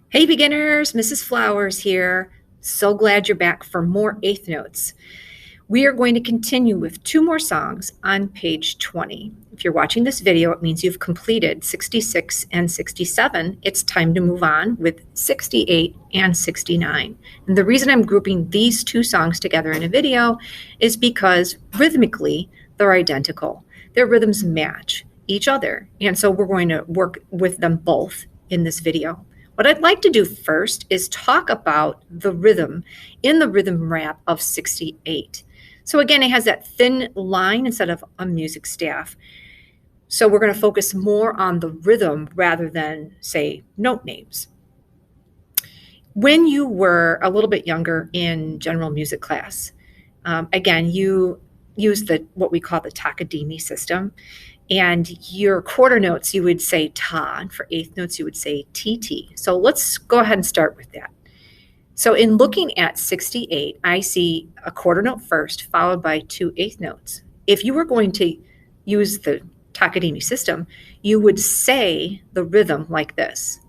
Hey beginners, Mrs. Flowers here. So glad you're back for more eighth notes. We are going to continue with two more songs on page 20. If you're watching this video, it means you've completed 66 and 67. It's time to move on with 68 and 69. And the reason I'm grouping these two songs together in a video is because rhythmically they're identical. Their rhythms match each other. And so we're going to work with them both in this video. What I'd like to do first is talk about the rhythm in the rhythm rap of 68. So again, it has that thin line instead of a music staff. So we're going to focus more on the rhythm rather than, say, note names. When you were a little bit younger in general music class, again, you use what we call the Takadimi system. And your quarter notes, you would say ta, and for eighth notes, you would say tt. So let's go ahead and start with that. So in looking at 68, I see a quarter note first, followed by two eighth notes. If you were going to use the Takadimi system, you would say the rhythm like this: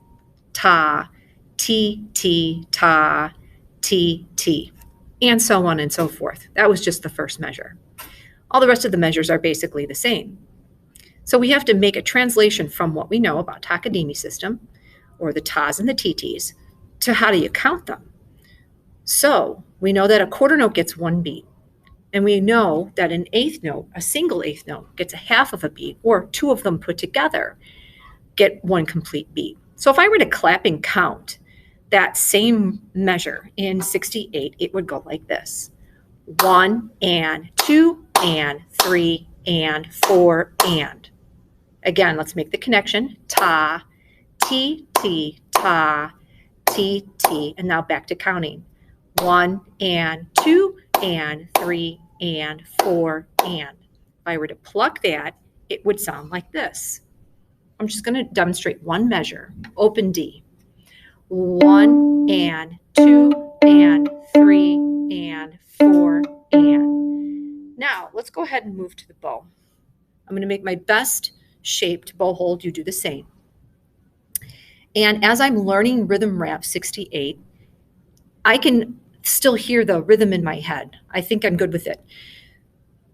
ta, t, ta, t, and so on and so forth. That was just the first measure. All the rest of the measures are basically the same. So we have to make a translation from what we know about Takadimi system, or the tas and the tts, to how do you count them. So we know that a quarter note gets one beat, and we know that an eighth note, a single eighth note, gets a half of a beat, or two of them put together get one complete beat. So if I were to clap and count that same measure in 68, it would go like this: 1 and 2 and 3 and 4 and. Again, let's make the connection. Ta, t, ta, t, and now back to counting. 1 and 2 and 3 and 4 and. If I were to pluck that, it would sound like this. I'm just going to demonstrate one measure. Open D. 1 and 2 and 3 and 4 and. Now, let's go ahead and move to the bow. I'm going to make my best shaped bow hold. You do the same. And as I'm learning rhythm rap 68, I can still hear the rhythm in my head. I think I'm good with it.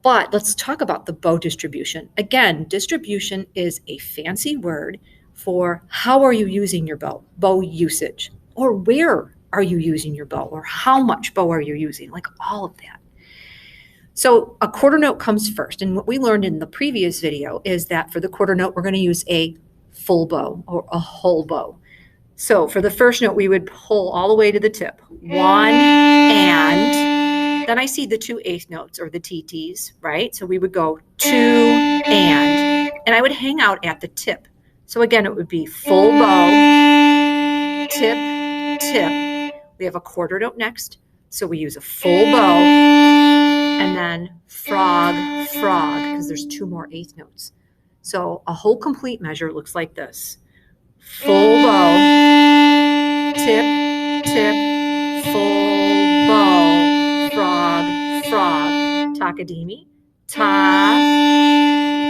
But let's talk about the bow distribution. Again, distribution is a fancy word for how are you using your bow usage, or where are you using your bow, or how much bow are you using, like all of that. So a quarter note comes first. And what we learned in the previous video is that for the quarter note, we're going to use a full bow or a whole bow. So for the first note, we would pull all the way to the tip. 1 and. Then I see the two eighth notes, or the TTs, right? So we would go 2 and I would hang out at the tip. So again, it would be full bow, tip. We have a quarter note next. So we use a full bow, and then frog, because there's two more eighth notes. So a whole complete measure looks like this: full bow, tip, full bow, frog, Takadimi, ta,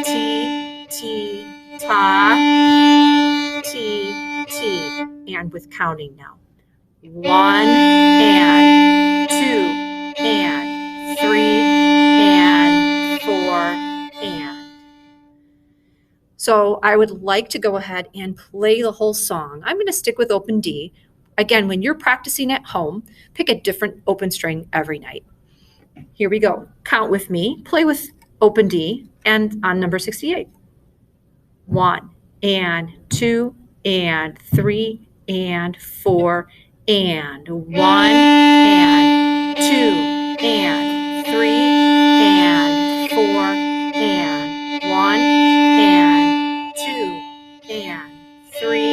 t, ta, t, and with counting now. 1 and 2 and 3 and 4 and. So I would like to go ahead and play the whole song. I'm going to stick with open D. Again, when you're practicing at home, pick a different open string every night. Here we go. Count with me. Play with open D and on number 68. 1 and 2 and 3 and 4 and. 1 and 2 and 3 and 4 and. 1 and 2 and 3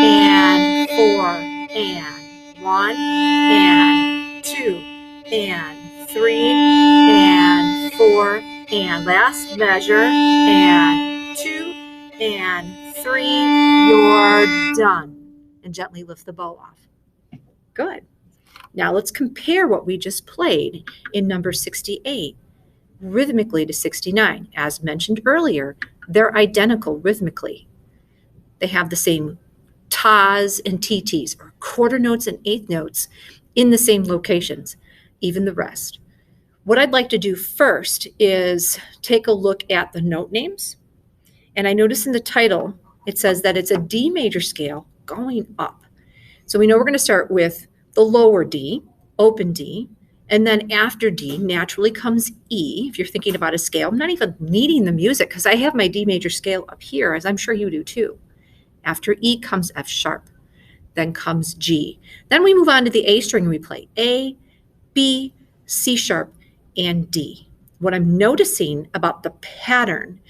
and 4 and. 1 and 2 and 3 and 4 and. Last measure, and 2 and 3. You're done. And gently lift the bow off. Good. Now let's compare what we just played in number 68 rhythmically to 69. As mentioned earlier, they're identical rhythmically. They have the same tas and TTs, or quarter notes and eighth notes in the same locations, even the rest. What I'd like to do first is take a look at the note names. And I notice in the title, it says that it's a D major scale going up. So we know we're going to start with the lower D, open D, and then after D naturally comes E. If you're thinking about a scale, I'm not even needing the music because I have my D major scale up here, as I'm sure you do too. After E comes F sharp, then comes G. Then we move on to the A string and we play A, B, C sharp, and D. What I'm noticing about the pattern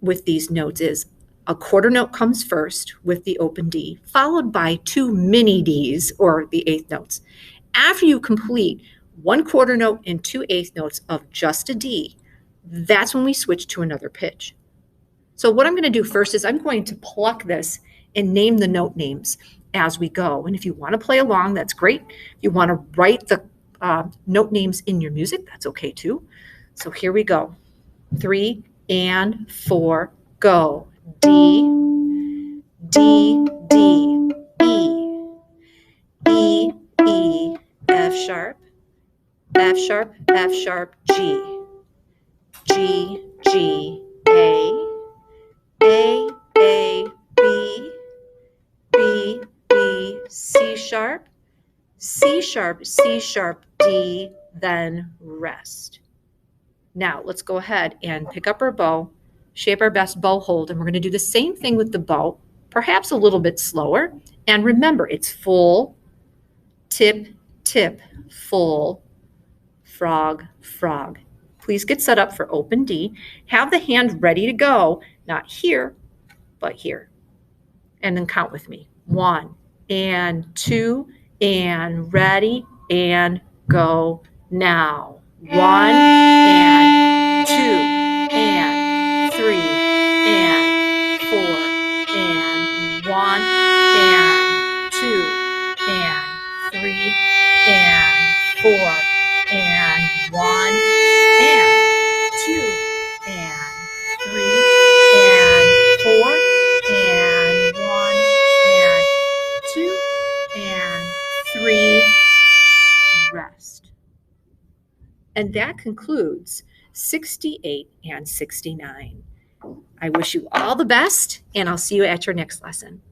with these notes is a quarter note comes first with the open D, followed by two mini Ds, or the eighth notes. After you complete one quarter note and two eighth notes of just a D, that's when we switch to another pitch. So what I'm going to do first is I'm going to pluck this and name the note names as we go. And if you want to play along, that's great. If you want to write the note names in your music, that's okay too. So here we go. 3 and 4, go. D, D, D, E, E, E, F sharp, F sharp, F sharp, G, G, G, A, A, B, B, B, C sharp, C sharp, C sharp, D, then rest. Now let's go ahead and pick up our bow, shape our best bow hold, and we're going to do the same thing with the bow, perhaps a little bit slower. And remember, it's full, tip, tip, full, frog, frog. Please get set up for open D. Have the hand ready to go, not here, but here. And then count with me. 1 and 2 and ready and go now. 1 and 2 and 3 and 4 and 1 and 2 and 3 and 4 and 1 and 2 and 3 and 4 and 1 and 2 and 3, rest. And that concludes 68 and 69. I wish you all the best, and I'll see you at your next lesson.